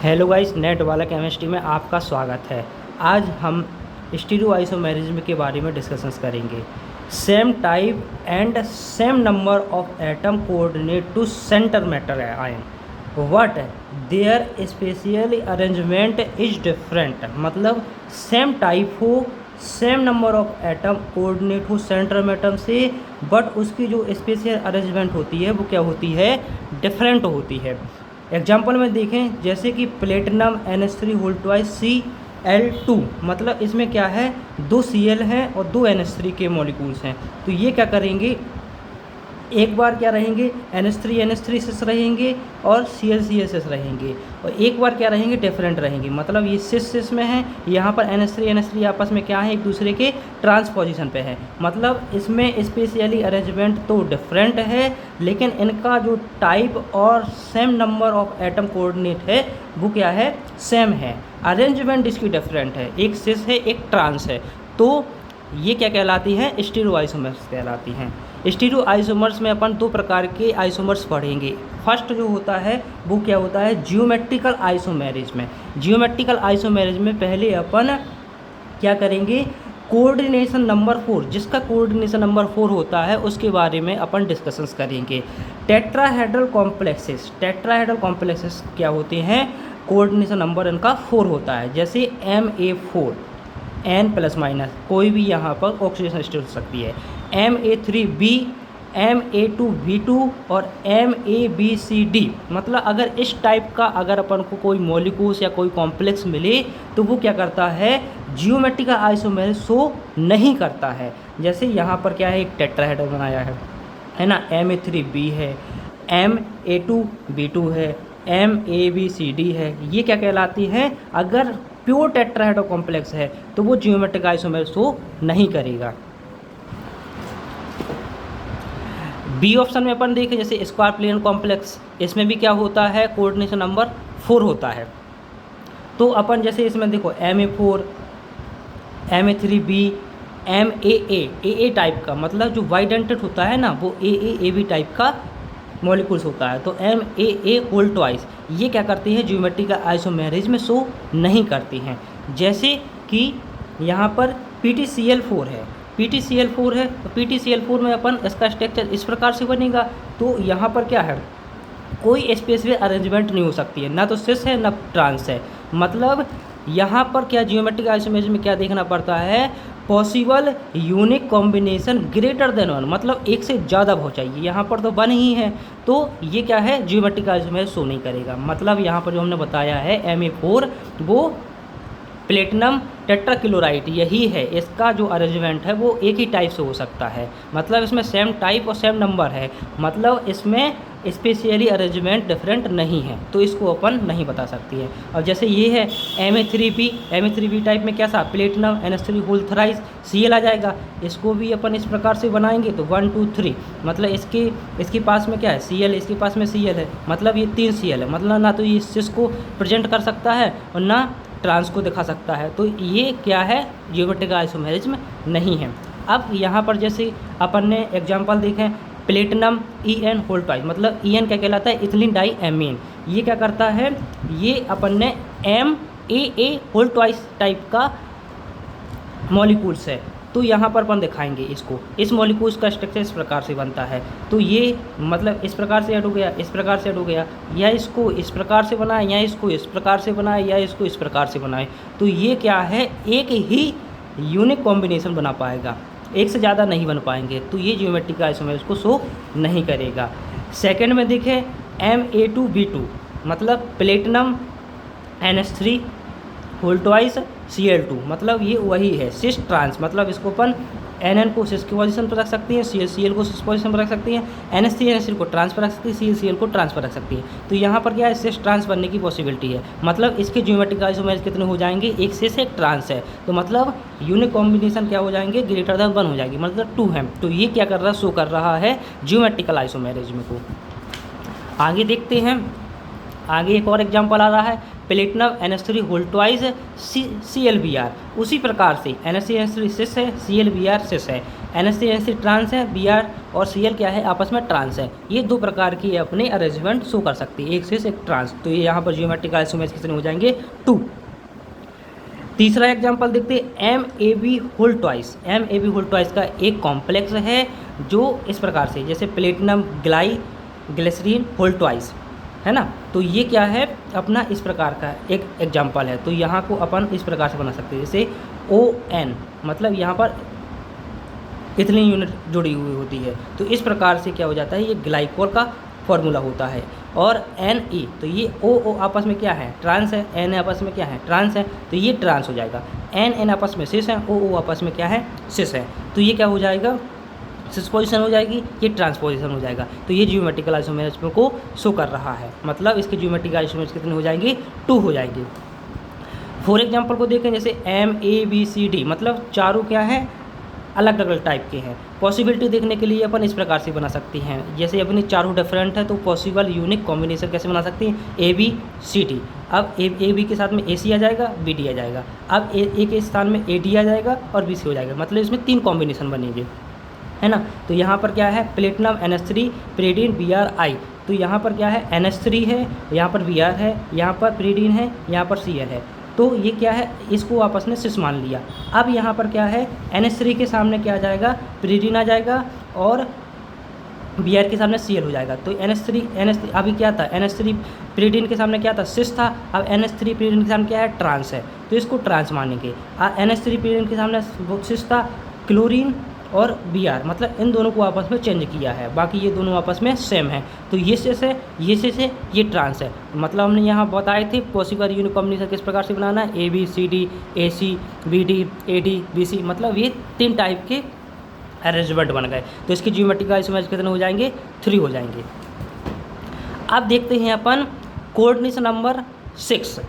Hello guys, net वाला chemistry में आपका स्वागत है। आज हम स्टीरियोआइसोमेरिज्म के बारे में डिस्कशंस करेंगे। Same type and same number of atom coordinate to centre metal ion but their spatial arrangement is different. मतलब सेम टाइप हो, same number of atom coordinate हो सेंटर मैटर से, बट उसकी जो स्पेशियल अरेंजमेंट होती है वो क्या होती है, डिफरेंट होती है। एग्जाम्पल में देखें जैसे कि platinum NH3 whole twice Cl2, मतलब इसमें क्या है, 2 Cl हैं और 2 NH3 के मॉलिक्यूल्स हैं। तो ये क्या करेंगे, एक बार क्या रहेंगे, NH3 सिस रहेंगे और Cl सिस रहेंगे, और एक बार क्या रहेंगे, डिफरेंट रहेंगे। मतलब ये सिस में है, यहाँ पर NH3 आपस में क्या है, एक दूसरे के ट्रांस पोजीशन पे है। मतलब इसमें स्पेशली अरेंजमेंट तो डिफरेंट है, लेकिन इनका जो टाइप और same number of atom coordinate है वो क्या है, सेम है। अरेंजमेंट इसकी डिफरेंट है, एक सिस है एक ट्रांस है। तो ये क्या कहलाती हैं, स्टीरियोआइसोमर्स कहलाती हैं। स्टीरियोआइसोमर्स में अपन 2 प्रकार के आइसोमर्स पढ़ेंगे। फर्स्ट जो होता है वो क्या होता है, जियोमेट्रिकल आइसोमेरिज्म। जियोमेट्रिकल आइसोमेरिज्म में पहले अपन क्या करेंगे, कोऑर्डिनेशन नंबर 4, जिसका कोऑर्डिनेशन नंबर 4 होता है उसके बारे में अपन डिस्कशंस करेंगे। टेट्राहेड्रल कॉम्प्लेक्सेस क्या होते हैं, कोऑर्डिनेशन नंबर इनका 4 होता है। जैसे Ma4 N+- कोई भी यहाँ पर ऑक्सीडेशन स्टेट हो सकती है, Ma3B, Ma2B2 और MABCD। मतलब अगर इस टाइप का अगर अपन को कोई मॉलिक्यूल्स या कोई कॉम्प्लेक्स मिले तो वो क्या करता है, जियोमेट्रिकल आइसोमेरिज्म शो नहीं करता है। जैसे यहाँ पर क्या है, एक टेट्राहेड्रल बनाया है ना, Ma3B है, Ma2B2 है, MABCD है। ये क्या कहलाती हैं, अगर प्योर टेट्राहेड्रल कॉम्प्लेक्स है तो वो जियोमेट्रिक आइसोमेरिज्म शो नहीं करेगा। बी ऑप्शन में अपन देखें जैसे स्क्वायर प्लेन कॉम्प्लेक्स, इसमें भी क्या होता है, कोऑर्डिनेशन नंबर 4 होता है। तो अपन जैसे इसमें देखो Ma4, Ma3B, MAA टाइप का, मतलब जो वाइडेंटेड होता है ना वो AAAB टाइप का मॉलिक्यूल्स होता है। तो MAA होल ट्वाइस ये क्या करती है, जियोमेट्रिकल आइसोमेरिज्म शो नहीं करती हैं। जैसे कि यहाँ पर PTCl4 है, PTCl4 है, तो PTCl4 में अपन इसका स्ट्रक्चर इस प्रकार से बनेगा। तो यहाँ पर क्या है, कोई स्पेसिफिक अरेंजमेंट नहीं हो सकती है, ना तो सिस है ना ट्रांस है। मतलब यहाँ पर क्या जियोमेट्रिक आइसोमेरिज्म में क्या देखना पड़ता है, possible unique combination greater than 1, मतलब एक से ज़्यादा हो चाहिए। यहाँ पर तो 1 ही है, तो ये क्या है, जियोमेट्रिक आइसोमेरिज्म शो नहीं करेगा। मतलब यहाँ पर जो हमने बताया है Ma4 वो प्लेटिनम टेट्राक्लोराइड यही है, इसका जो अरेंजमेंट है वो एक ही टाइप से हो सकता है। मतलब इसमें सेम टाइप और सेम नंबर है, मतलब इसमें स्पेशली अरेंजमेंट डिफरेंट नहीं है, तो इसको अपन नहीं बता सकती है। और जैसे ये है Ma3B टाइप में कैसा, platinum NH3 whole thrice Cl आ जाएगा। इसको भी अपन इस प्रकार से बनाएंगे तो 1 2 3, मतलब इसके पास में क्या है, Cl, इसके पास में Cl है, मतलब ये 3 Cl है। मतलब ना तो ये सिस को प्रेजेंट कर सकता है और ना ट्रांस को दिखा सकता है। तो ये क्या है, जियोमेट्रिक आइसोमेरिज्म नहीं है। अब यहाँ पर जैसे अपन ने एग्जांपल देखें, प्लेटिनम En होल ट्वाइस, मतलब En क्या कहलाता है, इथिलीन डाई एमीन। ये क्या करता है, ये अपन ने MAA होल ट्वाइस टाइप का मॉलिक्यूल्स है। तो यहाँ पर अपन दिखाएंगे इसको, इस मॉलिक्यूल्स का स्ट्रक्चर इस प्रकार से बनता है। तो ये मतलब इस प्रकार से ऐड हो गया, इस प्रकार से ऐड हो गया, या इसको इस प्रकार से बनाए, या इसको इस प्रकार से बनाए, या इसको इस प्रकार से बनाए। तो ये क्या है, एक ही यूनिक कॉम्बिनेशन बना पाएगा, एक से ज़्यादा नहीं बन पाएंगे। तो ये जियोमेट्रिक आइसोमेरिज्म को शो नहीं करेगा। सेकेंड में देखें Ma2B2, मतलब platinum NH3 whole twice Cl2, मतलब ये वही है सिस ट्रांस। मतलब इसको अपन Nn को सिस की पोजीशन पर रख सकती हैं, Cl को सिस पोजीशन पर रख सकती हैं, NH3 को ट्रांस पर रख सकती है, Cl को ट्रांस पर रख सकती है। तो यहाँ पर क्या है, सिस ट्रांस बनने की पॉसिबिलिटी है। मतलब इसके जियोमेट्रिक आइसोमेरिज्म कितने हो जाएंगे, एक सिस एक ट्रांस है, तो मतलब यूनिक कॉम्बिनेशन क्या हो जाएंगे, ग्रेटर देन 1 हो जाएगी, मतलब 2 है। तो ये क्या कर रहा है, शो कर रहा है जियोमेट्रिकल आइसोमेरिज्म को। आगे देखते हैं, आगे एक और एग्जाम्पल आ रहा है, platinum NH3 whole twice ClBr। उसी प्रकार से NH3 सिस है, ClBr सिस है, NH3 NH3 ट्रांस है, Br और Cl क्या है आपस में ट्रांस है। ये दो प्रकार की अपने अरेंजमेंट शो कर सकती है, एक सिस एक ट्रांस। तो ये यहाँ पर ज्योमेट्रिक आइसोमेर्स कितने हो जाएंगे 2। तीसरा एग्जाम्पल देखते हैं MAB whole twice. MAB whole twice का एक कॉम्प्लेक्स है जो इस प्रकार से, जैसे प्लेटिनम ग्लाइग्लिसरीन होल ट्वाइस है ना। तो ये क्या है अपना इस प्रकार का एक एग्जाम्पल है। तो यहाँ को अपन इस प्रकार से बना सकते हैं, जैसे ON मतलब यहाँ पर इतनी यूनिट जुड़ी हुई होती है। तो इस प्रकार से क्या हो जाता है, ये ग्लाइकोल का फॉर्मूला होता है। और Na तो ये O आपस में क्या है ट्रांस है, Na आपस में क्या है ट्रांस है, तो ये ट्रांस हो जाएगा। N आपस में सिस है, O आपस में क्या है सिस है। तो ये क्या हो जाएगा सिस पोजिशन हो जाएगी, ये ट्रांसपोजिशन हो जाएगा। तो ये ज्योमेट्रिकल आइसोमेरिज्म को शो कर रहा है, मतलब इसके ज्योमेट्रिकल आइसोमेरिज्म कितने हो जाएंगे 2 हो जाएंगे। फॉर एग्जाम्पल को देखें, जैसे MABCD मतलब चारों क्या है अलग अलग टाइप के हैं। पॉसिबिलिटी देखने के लिए अपन इस प्रकार से बना सकते हैं, जैसे अपनी चारों डिफरेंट है तो पॉसिबल यूनिक कॉम्बिनेशन कैसे बना सकते हैं ABCD। अब AB के साथ में AC आ जाएगा, BD आ जाएगा। अब A के स्थान में AD आ जाएगा और BC हो जाएगा, मतलब इसमें 3 कॉम्बिनेशन बनेंगे है ना। तो यहाँ पर क्या है प्लेटिनम NH3 प्रीडीन BRI। तो यहाँ पर क्या है NH3 है, यहाँ पर Br है, यहाँ पर प्रीडीन है, यहाँ पर Cl है। तो ये क्या है इसको आपस में सिस मान लिया। अब यहाँ पर क्या है NH3 के सामने क्या आ जाएगा प्रीडीन आ जाएगा और Br के सामने Cl हो जाएगा। तो NH3 अभी क्या था NH3 प्रीडीन के सामने क्या था सिस था, अब NH3 प्रीडीन के सामने क्या है ट्रांस है, तो इसको ट्रांस मानेंगे। NH3 प्रीडीन के सामने सिस था क्लोरीन और Br, मतलब इन दोनों को आपस में चेंज किया है, बाकी ये दोनों आपस में सेम है। तो ये सिस है, ये सिस है, ये ट्रांस है। मतलब हमने यहाँ बताए थे पॉसिबल यूनिक कॉम्बिनेशन किस प्रकार से बनाना है ABCD AC BD AD BC, मतलब ये 3 टाइप के अरेंजमेंट बन गए। तो इसकी ज्योमेट्रिक आइसोमेर्स कितने हो जाएंगे 3 हो जाएंगे। अब देखते हैं अपन कोऑर्डिनेशन नंबर 6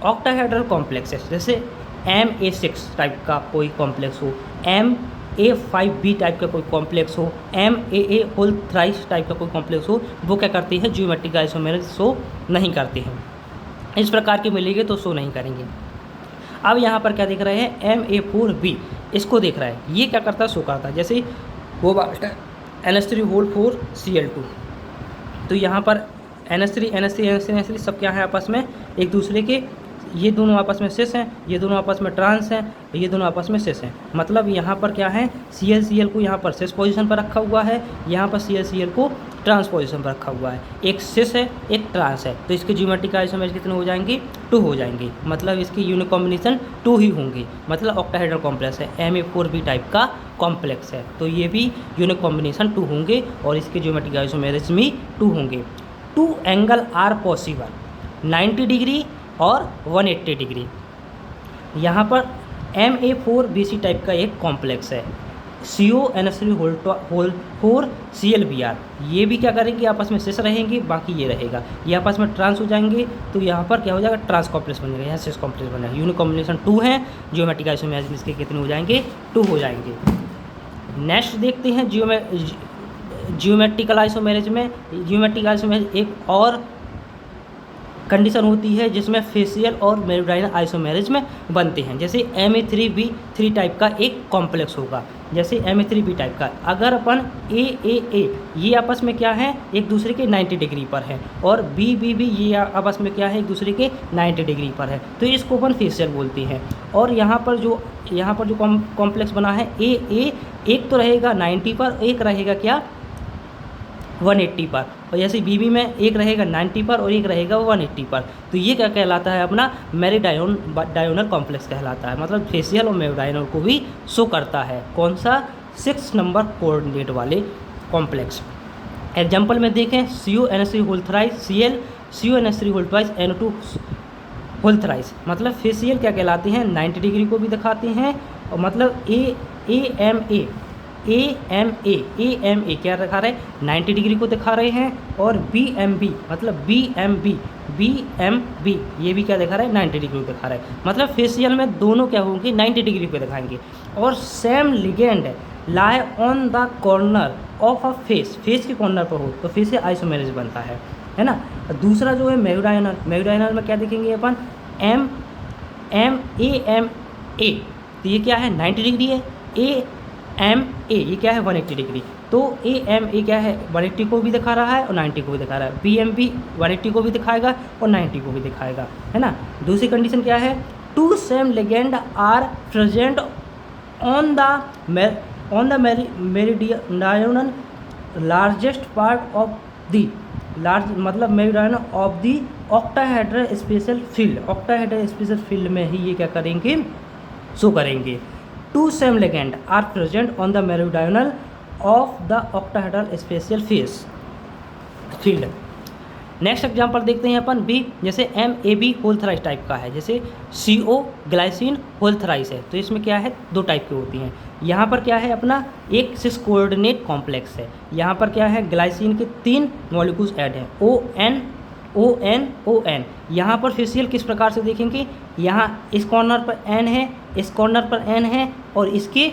ऑक्टाहेड्रल कॉम्प्लेक्सेस। जैसे MA6 टाइप का कोई कॉम्प्लेक्स हो, MA5B टाइप का कोई कॉम्प्लेक्स हो, MAA होल थ्राइस टाइप का कोई कॉम्प्लेक्स हो, वो क्या करते हैं ज्योमेट्रिक आइसोमेर्स शो नहीं करते हैं। इस प्रकार के मिलेंगे तो शो नहीं करेंगे। अब यहाँ पर क्या देख रहे हैं MA4B, इसको देख रहा है, ये क्या करता है शो करता है, जैसे वो बात है NH3 होल 4 Cl2। तो यहाँ पर NH3 सब क्या है आपस में एक दूसरे के, ये दोनों आपस में सिस हैं, ये दोनों आपस में ट्रांस हैं, ये दोनों आपस में सिस हैं। मतलब यहाँ पर क्या है Cl को यहाँ पर सिस पोजीशन पर रखा हुआ है, यहाँ पर Cl को ट्रांस पोजीशन पर रखा हुआ है। एक सिस है एक ट्रांस है, तो इसके ज्योमेट्रिक आइसोमेर्स कितने हो जाएंगे 2 हो जाएंगे, मतलब इसकी यूनिक कॉम्बिनेशन 2 ही होंगे। मतलब ऑक्टाहेड्रल कॉम्प्लेक्स है, MA4B टाइप का कॉम्प्लेक्स है, तो ये भी यूनिक कॉम्बिनेशन 2 होंगे और इसके ज्योमेट्रिक आइसोमेर्स भी 2 होंगे। 2 एंगल आर पॉसिबल 90 डिग्री और 180 डिग्री। यहाँ पर MA4BC टाइप का एक कॉम्प्लेक्स है, CONH3 होल 4 ClBr। ये भी क्या करेंगे आपस में सिस रहेंगे, बाकी ये रहेगा, ये आपस में ट्रांस हो जाएंगे। तो यहाँ पर क्या हो जाएगा ट्रांस कॉम्प्लेक्स बनेगा, यहाँ सिस कॉम्प्लेक्स बनेगा। यूनिक कॉम्बिनेशन 2 है, ज्योमेट्रिक आइसोमेर्स इसके कितने हो जाएंगे 2 हो जाएंगे। नेक्स्ट देखते हैं ज्योमेट्रिकल आइसोमेर्स में। ज्योमेट्रिकल आइसोमेर्स एक और कंडीशन होती है जिसमें फेशियल और मेरिडियनल आइसोमेरिज्म में बनते हैं। जैसे MA3B3 टाइप का एक कॉम्प्लेक्स होगा, जैसे MA3B टाइप का, अगर अपन AAA ये आपस में क्या है एक दूसरे के 90 डिग्री पर है और BBB ये आपस में क्या है एक दूसरे के 90 डिग्री पर है, तो इसको अपन फेशियल बोलते हैं। और यहाँ पर जो कॉम्प्लेक्स बना है AA, एक तो रहेगा 90 पर, एक रहेगा क्या 180 पर, और जैसे BB में एक रहेगा 90 पर और एक रहेगा 180 पर। तो ये क्या कहलाता है अपना मेरिडियनल कॉम्प्लेक्स कहलाता है, मतलब फेशियल और मेरिडियनल को भी शो करता है। कौन सा 6 नंबर कोऑर्डिनेट वाले कॉम्प्लेक्स। एग्जाम्पल में देखें CONH3 whole thrice Cl, CONH3 whole twice NO2 whole thrice. मतलब फेशियल क्या कहलाते हैं 90 डिग्री को भी दिखाते हैं, और मतलब AMA क्या दिखा रहे हैं 90 डिग्री को दिखा रहे हैं, और BMB मतलब BMB ये भी क्या दिखा रहा है 90 डिग्री को दिखा रहा है। मतलब फेशियल में दोनों क्या होंगे 90 डिग्री पे दिखाएंगे। और same ligand lie on the corner of a face के कॉर्नर पर हो तो फेस से आइसोमेरिज बनता है ना। दूसरा जो है मेरिडियनल में क्या देखेंगे अपन AMA, तो ये क्या है 90 डिग्री है, एम ए ये क्या है 180 डिग्री, तो ए एम ए क्या है 180 को भी दिखा रहा है और 90 को भी दिखा रहा है, बी एम बी 180 को भी दिखाएगा और 90 को भी दिखाएगा, है ना। दूसरी कंडीशन क्या है, two same ligand are present on the meridian largest part of the large मतलब meridian of the octahedral special field, octahedral special field में ही ये क्या करेंगे, शो करेंगे। Two same ligand are present on the meridian of the octahedral special field. Next example देखते हैं अपन बी, जैसे M A B whole thrice type का है, जैसे सी ओ ग्लाइसिन होल थराइस है, तो इसमें क्या है 2 टाइप की होती हैं। यहाँ पर क्या है अपना एक सिस कोऑर्डिनेट कॉम्प्लेक्स है, यहाँ पर क्या है ग्लाइसिन के 3 मॉलिक्यूल्स ऐड हैं O N O N O N. यहाँ पर फेसियल किस प्रकार से देखेंगे, यहाँ इस कॉर्नर पर एन है, इस कॉर्नर पर एन है और इसके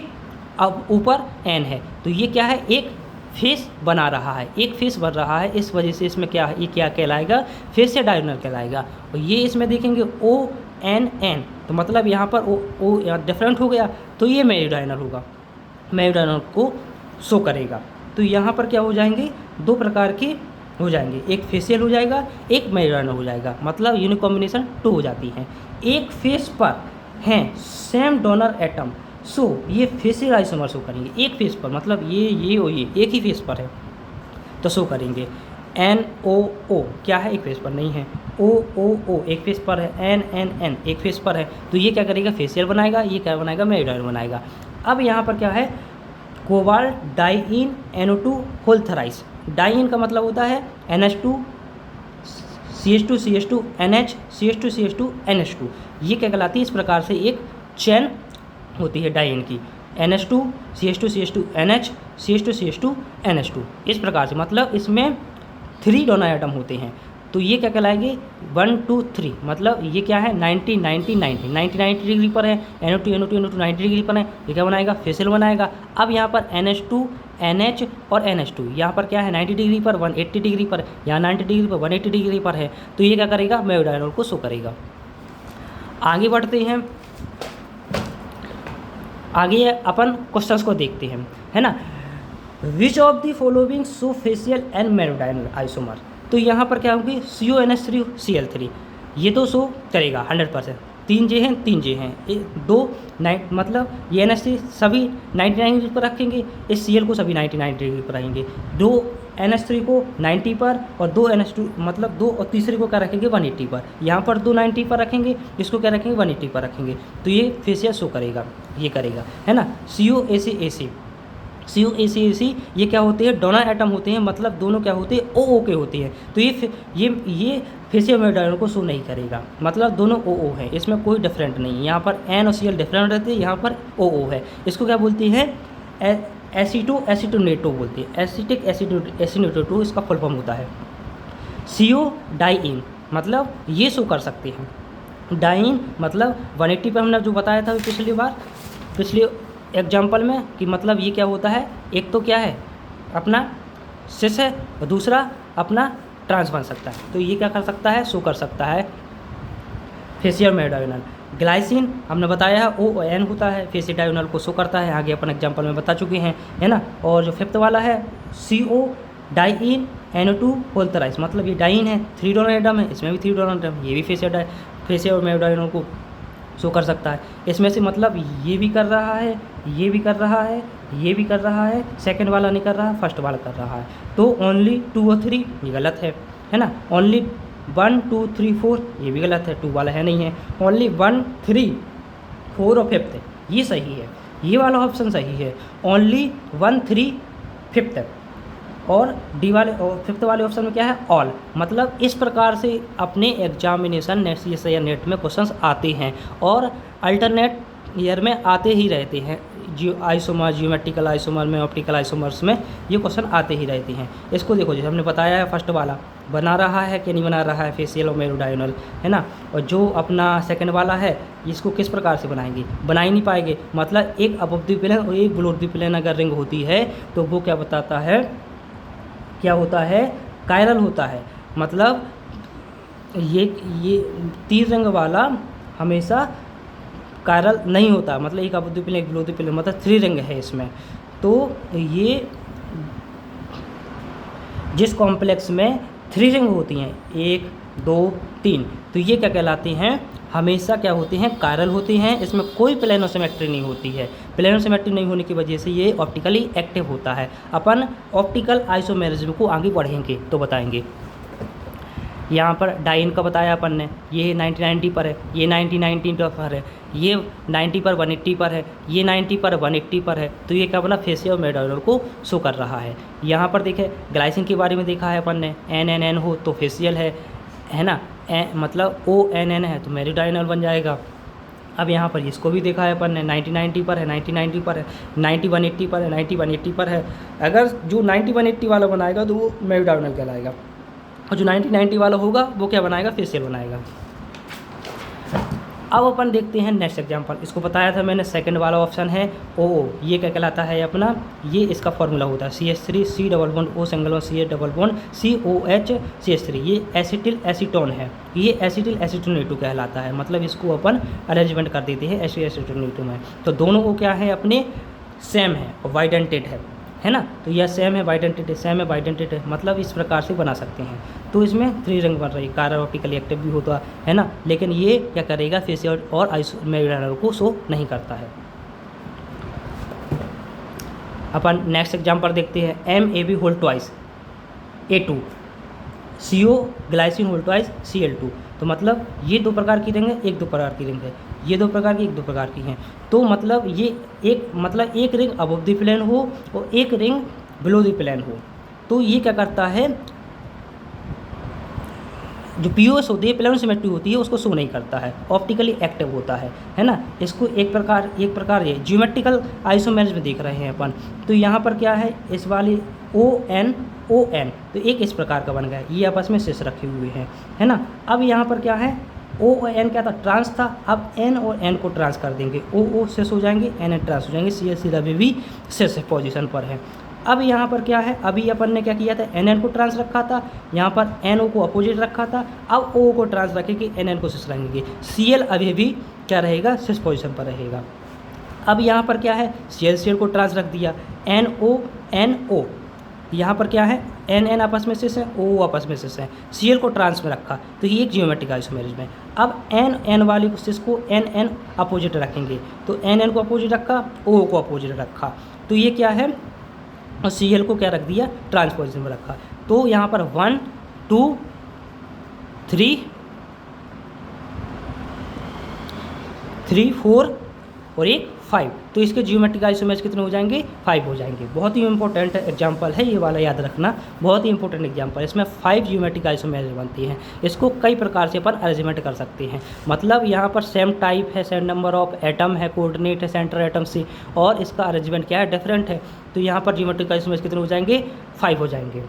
अब ऊपर एन है, तो ये क्या है एक फेस बना रहा है, एक फेस बन रहा है, इस वजह से इसमें क्या है ये क्या कहलाएगा, फेस या डायगोनल कहलाएगा। और ये इसमें देखेंगे ओ एन एन, तो मतलब यहाँ पर ओ डिफरेंट हो गया, तो ये मेरिडियनल होगा, मेरिडियनल को शो करेगा। तो यहाँ पर क्या हो जाएंगे 2 प्रकार के हो जाएंगे, एक फेसियल हो जाएगा, एक मेरिडियनल हो जाएगा, मतलब यूनिक कॉम्बिनेशन 2 हो जाती हैं। एक फेस पर हैं सेम डोनर एटम, सो ये फेसियल आइसोमर शो करेंगे एक फेस पर, मतलब ये और ये एक ही फेस पर है तो शो करेंगे। एन ओ ओ क्या है एक फेस पर नहीं है, ओ ओ ओ एक फेस पर है, एन एन एन एक फेस पर है, तो ये क्या करेगा फेसियल बनाएगा, ये क्या बनाएगा मेरिडियनल बनाएगा। अब यहाँ पर क्या है cobalt dien NO2 whole thrice, dien का मतलब होता है NH2 CH2 CH2 NH CH2 CH2 NH2, ये क्या कहलाती है इस प्रकार से एक चेन होती है डाइइन की, NH2 CH2 CH2 NH CH2 CH2 NH2 इस प्रकार से, मतलब इसमें 3 डोनर एटम होते हैं, तो ये क्या कहलाएंगे 1 2 3, मतलब ये क्या है 90 90 90 90 90 डिग्री पर है, NO2 NO2 NO2 90 डिग्री पर है, ये क्या बनाएगा फेसियल बनाएगा। अब यहाँ पर NH2 NH और NH2 यहाँ पर क्या है 90 डिग्री पर 180 डिग्री पर, यहाँ 90 डिग्री पर 180 डिग्री पर है, तो ये क्या करेगा मेरिडियनल को शो करेगा। आगे बढ़ते हैं, आगे अपन क्वेश्चंस को देखते हैं, है ना। Which of the following show facial and meridional isomer, तो यहाँ पर क्या होगी CONH3 Cl3 ये तो शो करेगा 100%, 3 जे हैं 3 जे हैं, 2 मतलब ये NH3 सभी 99 डिग्री पर रखेंगे, इस Cl को सभी 99 डिग्री पर रखेंगे, 2 NH3 को 90 पर और 2 NH2 मतलब 2 और तीसरे को क्या रखेंगे 180 पर, यहाँ पर 2 90 पर रखेंगे, इसको क्या रखेंगे 180 पर रखेंगे, तो ये फेसियल शो करेगा, ये करेगा, है ना। COAC ये क्या होते हैं डोनर एटम होते हैं, मतलब दोनों क्या होते हैं OO के होते हैं, तो ये फेसियल मेरिडियनल को शो नहीं करेगा, मतलब दोनों OO हैं, इसमें कोई डिफरेंट नहीं है, यहाँ पर N और Cl डिफरेंट रहते हैं, यहाँ पर OO है, इसको क्या बोलती है एसीटोनेटो बोलते हैं, एसिटिक एसिटोनेटो इसका फुल फॉर्म होता है। CO डाइइन मतलब ये शो कर सकते हैं, डाइइन मतलब 180 पर हमने जो बताया था पिछले एग्जाम्पल में कि मतलब ये क्या होता है, एक तो क्या है अपना सिस है और दूसरा अपना ट्रांस बन सकता है, तो ये क्या कर सकता है शो कर सकता है फेसियल मेरिडियनल। ग्लाइसिन हमने बताया है ON होता है, फेसियल डायगोनल को शो करता है, आगे अपन एग्जाम्पल में बता चुके हैं, है ना। और जो 5th वाला है CO डाइइन NO2 होल थराइस, मतलब ये डाइइन है 3 डोनर एटम है, इसमें भी 3 डोनर एटम, ये भी फेसियल मेरिडियनल को शो कर सकता है। इसमें से मतलब ये भी कर रहा है, ये भी कर रहा है, ये भी कर रहा है, सेकंड वाला नहीं कर रहा है, फर्स्ट वाला कर रहा है, तो ओनली 2 और 3 ये गलत है ना। ओनली 1 2 3 4 ये भी गलत है, 2 वाला है नहीं है, ओनली 1 3 4 और 5th ये सही है, ये वाला ऑप्शन सही है, ओनली 1 3 5th और डी वाले और 5th वाले ऑप्शन में क्या है ऑल। मतलब इस प्रकार से अपने एग्जामिनेशन नेट या नेट में क्वेश्चंस आते हैं और अल्टरनेट ईयर में आते ही रहते हैं, जियोमेट्रिकल आइसोमर में, ऑप्टिकल आइसोमर्स में ये क्वेश्चन आते ही रहते हैं। इसको देखो जैसे हमने बताया है फर्स्ट वाला बना रहा है कि नहीं बना रहा है फेसियल और मेरिडियनल, है ना। और जो अपना सेकंड वाला है इसको किस प्रकार से बनाएंगे, बना ही नहीं पाएंगे, मतलब एक अबव द प्लेन और एक बिलो द प्लेन अगर रिंग होती है तो वो क्या बताता है, क्या होता है कायरल होता है, मतलब ये 3 रंग वाला हमेशा कायरल नहीं होता, मतलब एक अवद्वीप प्लेन एक विलोदी प्लेन, मतलब 3 रिंग है इसमें। तो ये जिस कॉम्प्लेक्स में 3 रिंग होती हैं, 1 2 3, तो ये क्या कहलाती हैं, हमेशा क्या होती हैं, कायरल होती हैं। इसमें कोई प्लेनोसिमेट्री नहीं होती है। प्लेनोसिमेट्री नहीं होने की वजह से ये ऑप्टिकली एक्टिव होता है। अपन ऑप्टिकल आइसोमेरिज्म को आगे बढ़ेंगे तो बताएंगे। यहाँ पर डाइन का बताया अपन ने, ये 90 पर है, ये 90 पर है, ये 90 पर 180 पर है, ये 90 पर 180 पर है। तो ये क्या बना, फेसियल और मेरिडाइनल को शो कर रहा है। यहाँ पर देखें ग्लाइसिन के बारे में देखा है अपन ने, NNN हो तो फेसियल है ना, मतलब ONN है तो मेरिडाइनल बन जाएगा। अब यहाँ पर इसको भी देखा है अपन ने, 90 पर है, 90 पर है, 90 180 पर है, 90 180 पर है। अगर जो 90 180 वाला बनाएगा तो वो मेरिडाइनल कहलाएगा, और जो 90 वाला होगा वो क्या बनाएगा, फेसियल बनाएगा। अब अपन देखते हैं नेक्स्ट एग्जांपल। इसको बताया था मैंने, सेकंड वाला ऑप्शन है OO। ये क्या कहलाता है अपना, ये इसका फॉर्मूला होता है CH3 C double bond O single bond CH double bond COH CH3। ये एसिटिल एसीटोन है, ये एसिटिल एसीटोनेटो कहलाता है। मतलब इसको अपन अरेंजमेंट कर देते हैं एसिटोनेटो में। तो दोनों को क्या है, अपने सेम है और वाइडेंटेड है ना। तो यह सेम है बाइडेंटेड है, सेम है बाइडेंटेड है, मतलब इस प्रकार से बना सकते हैं। तो इसमें 3 रिंग बन रही है, कायरल ऑप्टिकली एक्टिव भी होता है ना, लेकिन ये क्या करेगा, फेसियल और मेरिडाइनल को शो नहीं करता है। अपन नेक्स्ट एग्जांपल देखते हैं, MAB whole twice A2, CO glycine whole twice Cl2। तो मतलब ये 2 प्रकार की रिंग है, एक 2 प्रकार की रिंग है, ये 2 प्रकार की, एक 2 प्रकार की हैं। तो मतलब ये एक रिंग अबव द प्लेन हो और एक रिंग बिलो द प्लेन हो। तो ये क्या करता है, जो POS होती है, प्लेनोसिमेट्री होती है, उसको शो नहीं करता है, ऑप्टिकली एक्टिव होता है ना। इसको एक प्रकार ये ज्योमेट्रिकल आइसोमेरिज्म देख रहे हैं अपन। तो यहाँ पर क्या है, इस वाली ON तो एक इस प्रकार का बन गया, ये आपस में शेष रखे हुए हैं, है ना। अब यहाँ पर क्या है, O और N क्या था, ट्रांस था। अब N और N को ट्रांस कर देंगे, O शेष हो जाएंगे, N ट्रांस हो जाएंगे, CH अभी भी शेष पोजीशन पर है। अब यहाँ पर क्या है, अभी अपन ने क्या किया था, NN को ट्रांस रखा था, यहाँ पर NO को अपोजिट रखा था। अब O को ट्रांस रखेंगे, NN को शेष रखेंगे, Cl अभी भी क्या रहेगा, शेष पोजीशन पर रहेगा। अब यहाँ पर क्या है, Cl को ट्रांस रख दिया, NO यहाँ पर क्या है, NN आपस में शेष है, O आपस में शेष है, Cl को ट्रांस में रखा, तो ये एक जियोमेट्रिक आइसोमेरिज्म है। अब NN वाली शेष को NN अपोजिट रखेंगे, तो NN को अपोजिट रखा, O को अपोजिट रखा, तो ये क्या है, और Cl को क्या रख दिया, ट्रांस पोजिशन में रखा। तो यहाँ पर 1 2 3 4 और एक 5, तो इसके जियोमेट्रिक आइसोमेरिज्म कितने हो जाएंगे, 5 हो जाएंगे। बहुत ही इंपॉर्टेंट एग्जांपल है ये वाला, याद रखना, बहुत ही इंपॉर्टेंट एग्जांपल है। इसमें 5 जियोमेट्रिक आइसोमेरिज्म बनती हैं। इसको कई प्रकार से अपन अरेंजमेंट कर सकते हैं। मतलब यहाँ पर सेम टाइप है, सेम नंबर ऑफ एटम है, कोऑर्डिनेट है सेंटर एटम से, और इसका अरेंजमेंट क्या है, डिफरेंट है। तो यहाँ पर जियोमेट्रिक आइसोमेरिज्म कितने हो जाएंगे, 5 हो जाएंगे।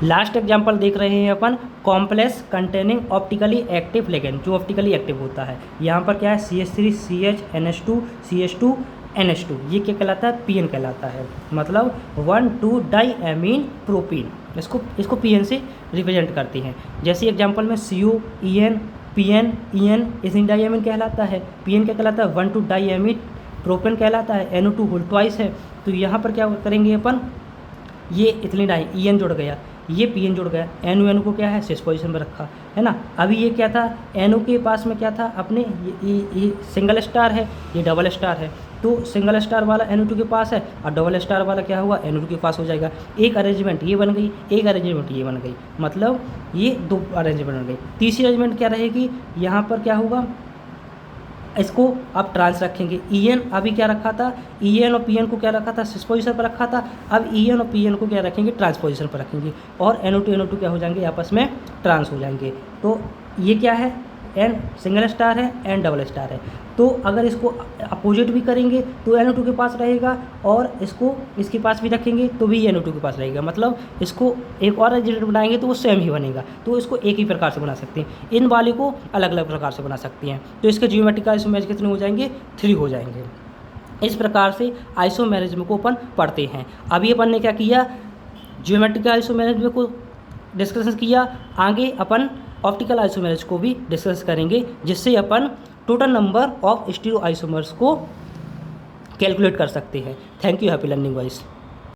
लास्ट एग्जाम्पल देख रहे हैं अपन, complex containing optically active ligand, जो ऑप्टिकली एक्टिव होता है। यहाँ पर क्या है, CH3 CH NH2 CH2 NH2, ये क्या कहलाता है, PN कहलाता है। मतलब 1,2 डाईएमीन प्रोपीन, इसको PN से रिप्रेजेंट करती हैं। जैसे एग्जाम्पल में CO EN PN EN इजिन डाईएमीन कहलाता है, PN क्या कहलाता है, 1,2 डाईएमीन प्रोपेन कहलाता है, NO2 होल ट्वाइस है। तो यहाँ पर क्या करेंगे अपन, ये इथिलीन डाई EN जुड़ गया, ये PN जुड़ गया, NO को क्या है, शेष पोजीशन में रखा, है ना। अभी ये क्या था, NO के पास में क्या था, अपने ये सिंगल स्टार है, ये डबल स्टार है। तो सिंगल स्टार वाला NO2 के पास है, और डबल स्टार वाला क्या हुआ, NO2 के पास हो जाएगा। एक अरेंजमेंट ये बन गई, एक अरेंजमेंट ये बन गई, मतलब ये 2 अरेंजमेंट बन गई। तीसरी अरेंजमेंट क्या रहेगी, यहाँ पर क्या होगा, इसको आप ट्रांस रखेंगे। EN अभी क्या रखा था, EN और PN को क्या रखा था, शेष पोजीशन पर रखा था। अब EN और PN को क्या रखेंगे, ट्रांस पोजीशन पर रखेंगे, और NO2 क्या हो जाएंगे, आपस में ट्रांस हो जाएंगे। तो ये क्या है, N सिंगल स्टार है, N डबल स्टार है। तो अगर इसको अपोजिट भी करेंगे तो NO2 के पास रहेगा, और इसको इसके पास भी रखेंगे तो भी NO2 के पास रहेगा। मतलब इसको एक और अरेंजमेंट बनाएंगे तो वो सेम ही बनेगा। तो इसको एक ही प्रकार से बना सकते हैं, इन वाले को अलग अलग प्रकार से बना सकते हैं। तो इसके जियोमेट्रिक आइसोमेरिज्म कितने हो जाएंगे, 3 हो जाएंगे। इस प्रकार से आइसोमेरिज्म को अपन पढ़ते हैं। अभी अपन ने क्या किया, जियोमेट्रिक आइसोमेरिज्म को डिस्कशन किया। आगे अपन ऑप्टिकल आइसोमर्स को भी डिस्कस करेंगे, जिससे अपन total number of stereo isomers को कैलकुलेट कर सकते हैं। Thank you, happy learning wise.